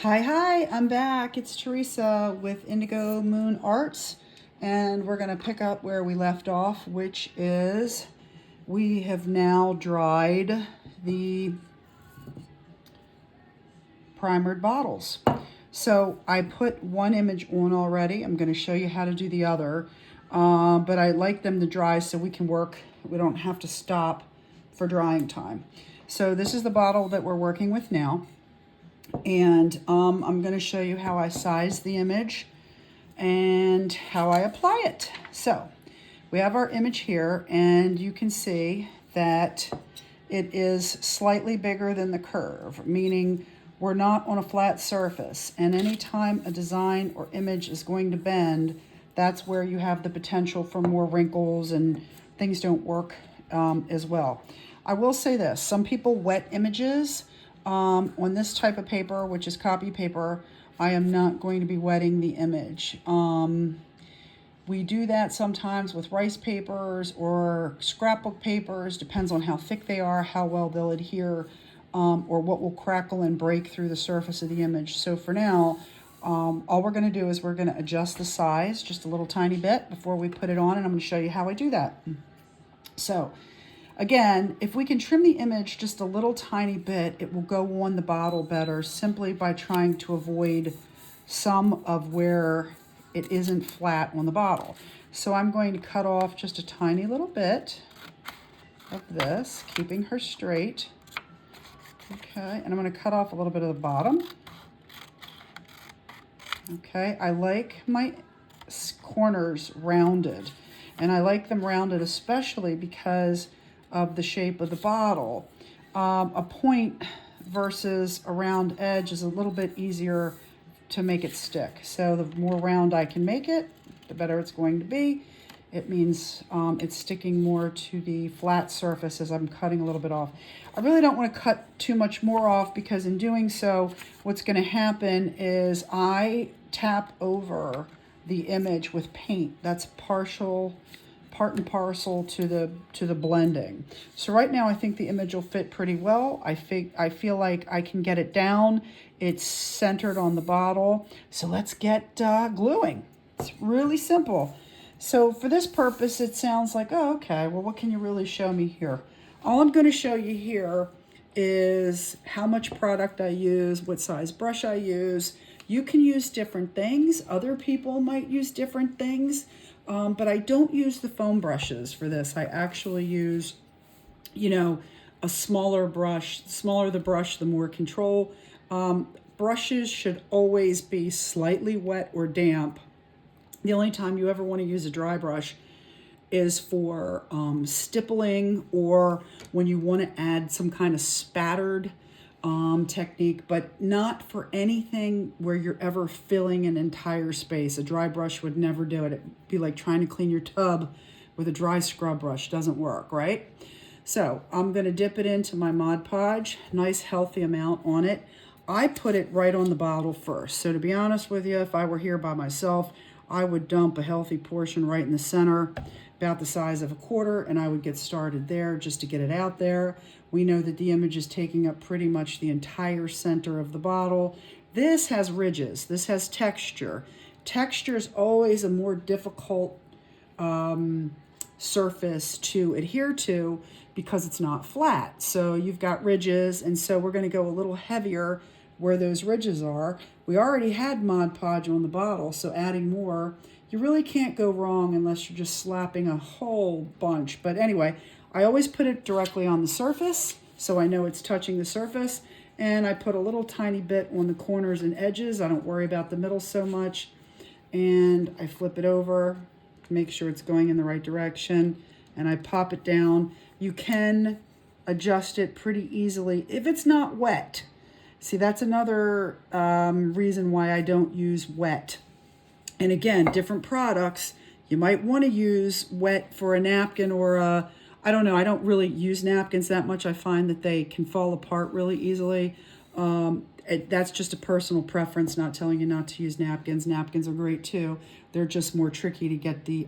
Hi, I'm back. It's Teresa with Indigo Moon Arts, and we're going to pick up where we left off, which is we have now dried the primered bottles. So I put one image on already. I'm going to show you how to do the other, but I like them to dry so we can work. We don't have to stop for drying time. So this is the bottle that we're working with now. And I'm going to show you how I size the image and how I apply it. So we have our image here, and you can see that it is slightly bigger than the curve, meaning we're not on a flat surface. And anytime a design or image is going to bend, that's where you have the potential for more wrinkles and things don't work as well. I will say this, some people wet images. On this type of paper, which is copy paper, I am not going to be wetting the image. We do that sometimes with rice papers or scrapbook papers, depends on how thick they are, how well they'll adhere, or what will crackle and break through the surface of the image. So for now, all we're going to do is we're going to adjust the size just a little tiny bit before we put it on, and I'm going to show you how I do that. So again, if we can trim the image just a little tiny bit, it will go on the bottle better simply by trying to avoid some of where it isn't flat on the bottle. So I'm going to cut off just a tiny little bit of this, keeping her straight. Okay, and I'm going to cut off a little bit of the bottom. Okay, I like my corners rounded, and I like them rounded especially because of the shape of the bottle. A point versus a round edge is a little bit easier to make it stick. So the more round I can make it, the better it's going to be. It means it's sticking more to the flat surface as I'm cutting a little bit off. I really don't want to cut too much more off, because in doing so, what's going to happen is I tap over the image with paint. That's part and parcel to the blending. So right now I think the image will fit pretty well. I feel like I can get it down. It's centered on the bottle. So let's get gluing. It's really simple. So for this purpose, it sounds like, oh, okay, well, what can you really show me here? All I'm going to show you here is how much product I use, what size brush I use. You can use different things. Other people might use different things. But I don't use the foam brushes for this. I actually use, a smaller brush. The smaller the brush, the more control. Brushes should always be slightly wet or damp. The only time you ever want to use a dry brush is for stippling, or when you want to add some kind of spattered technique, but not for anything where you're ever filling an entire space. A dry brush would never do it. It'd be like trying to clean your tub with a dry scrub brush. Doesn't work, right? So I'm going to dip it into my Mod Podge, nice healthy amount on it. I put it right on the bottle first. So to be honest with you, if I were here by myself, I would dump a healthy portion right in the center, about the size of a quarter, and I would get started there just to get it out there. We know that the image is taking up pretty much the entire center of the bottle. This has ridges. This has texture. Texture is always a more difficult surface to adhere to because it's not flat. So you've got ridges, and so we're going to go a little heavier where those ridges are. We already had Mod Podge on the bottle, so adding more, you really can't go wrong unless you're just slapping a whole bunch. But anyway, I always put it directly on the surface, so I know it's touching the surface, and I put a little tiny bit on the corners and edges. I don't worry about the middle so much, and I flip it over, make sure it's going in the right direction, and I pop it down. You can adjust it pretty easily if it's not wet. See, that's another reason why I don't use wet. And again, different products, you might want to use wet for a napkin or I don't know, I don't really use napkins that much. I find that they can fall apart really easily. That's just a personal preference, not telling you not to use napkins. Napkins are great too. They're just more tricky to get the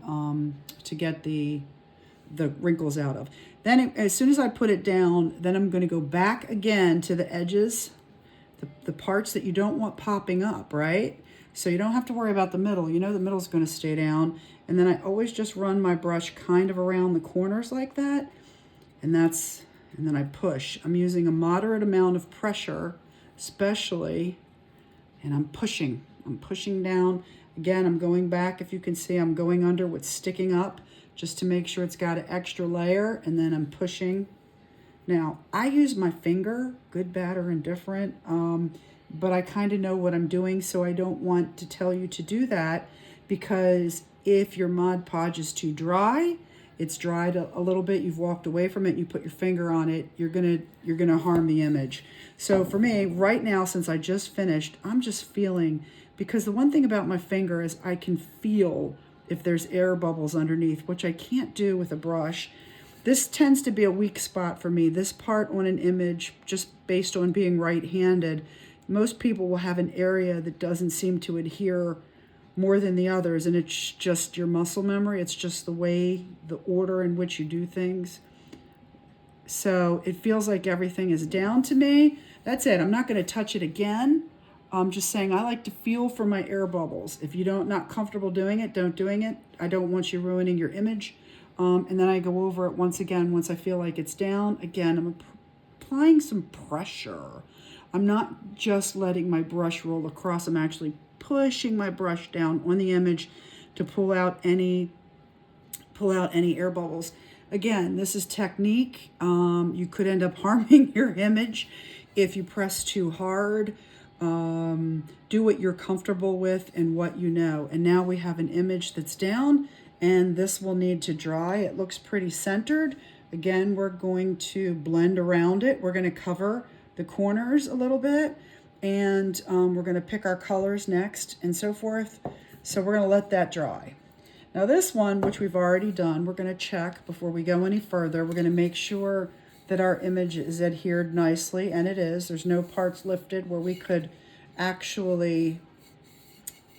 wrinkles out of. Then as soon as I put it down, then I'm going to go back again to the edges the parts that you don't want popping up, right? So you don't have to worry about the middle. You know the middle's going to stay down. And then I always just run my brush kind of around the corners like that. And then I push. I'm using a moderate amount of pressure, especially, and I'm pushing. I'm pushing down. Again, I'm going back. If you can see, I'm going under what's sticking up just to make sure it's got an extra layer, and then I'm pushing. Now, I use my finger, good, bad, or indifferent, but I kind of know what I'm doing, so I don't want to tell you to do that, because if your Mod Podge is too dry, it's dried a little bit, you've walked away from it, and you put your finger on it, you're gonna harm the image. So for me, right now, since I just finished, I'm just feeling, because the one thing about my finger is I can feel if there's air bubbles underneath, which I can't do with a brush. This tends to be a weak spot for me. This part on an image, just based on being right-handed, most people will have an area that doesn't seem to adhere more than the others, and it's just your muscle memory. It's just the way, the order in which you do things. So it feels like everything is down to me. That's it. I'm not going to touch it again. I'm just saying I like to feel for my air bubbles. If you don't not comfortable doing it, don't doing it. I don't want you ruining your image. And then I go over it once again once I feel like it's down. Again, I'm applying some pressure. I'm not just letting my brush roll across. I'm actually pushing my brush down on the image to pull out any air bubbles. Again, this is technique. You could end up harming your image if you press too hard. Do what you're comfortable with and what you know. And now we have an image that's down, and this will need to dry. It looks pretty centered. Again, we're going to blend around it. We're going to cover the corners a little bit, and we're going to pick our colors next and so forth. So we're going to let that dry. Now this one, which we've already done, we're going to check before we go any further. We're going to make sure that our image is adhered nicely, and it is. There's no parts lifted where we could actually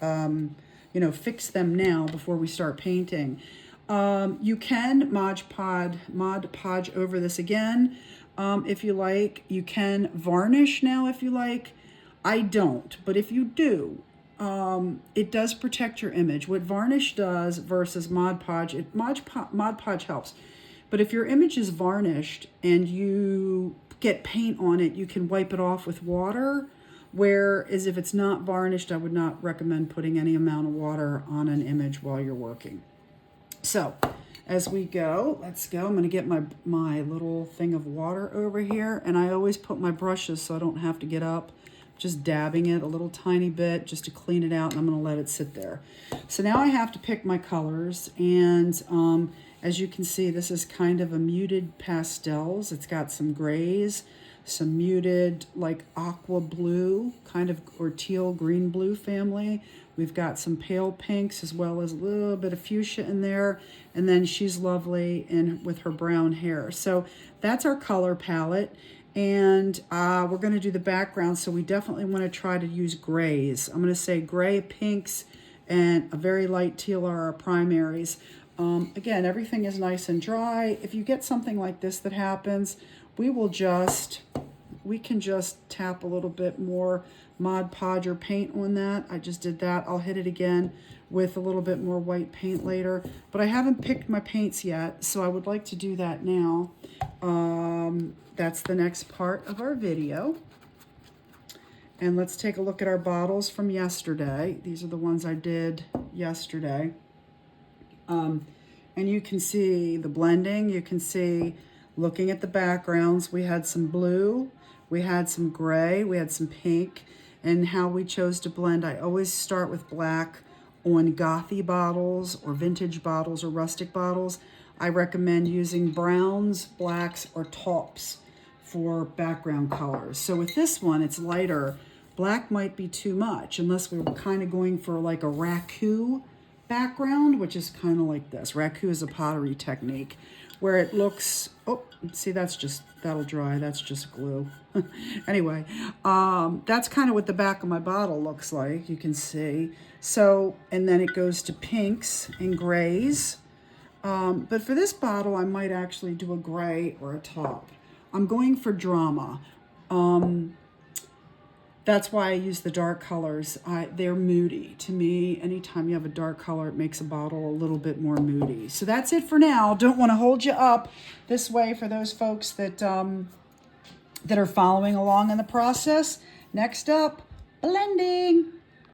fix them now before we start painting. You can Mod Podge over this again if you like. You can varnish now if you like. I don't, but if you do, it does protect your image. What varnish does versus Mod Podge, Mod Podge helps. But if your image is varnished and you get paint on it, you can wipe it off with water. Whereas if it's not varnished, I would not recommend putting any amount of water on an image while you're working. So as we go, let's go. I'm going to get my little thing of water over here. And I always put my brushes so I don't have to get up. Just dabbing it a little tiny bit just to clean it out, and I'm going to let it sit there. So now I have to pick my colors, and as you can see, this is kind of a muted pastels. It's got some grays, some muted like aqua blue, kind of, or teal green blue family. We've got some pale pinks as well as a little bit of fuchsia in there. And then she's lovely with her brown hair. So that's our color palette. And we're going to do the background, so we definitely want to try to use grays. I'm going to say gray, pinks, and a very light teal are our primaries. Again, everything is nice and dry. If you get something like this that happens, we can just tap a little bit more Mod Podge or paint on that. I just did that. I'll hit it again with a little bit more white paint later. But I haven't picked my paints yet, so I would like to do that now. That's the next part of our video. And let's take a look at our bottles from yesterday. These are the ones I did yesterday. And you can see the blending. You can see, looking at the backgrounds, we had some blue, we had some gray, we had some pink, and how we chose to blend. I always start with black on gothy bottles or vintage bottles or rustic bottles. I recommend using browns, blacks, or taupes for background colors. So with this one, it's lighter. Black might be too much unless we were kind of going for like a raku background, which is kind of like this. Raku is a pottery technique where it looks, oh, see, that'll dry. That's just glue. Anyway, that's kind of what the back of my bottle looks like. You can see. So, and then it goes to pinks and grays. But for this bottle, I might actually do a gray or a taupe. I'm going for drama. That's why I use the dark colors. They're moody. To me, anytime you have a dark color, it makes a bottle a little bit more moody. So that's it for now. Don't want to hold you up this way for those folks that, that are following along in the process. Next up, blending.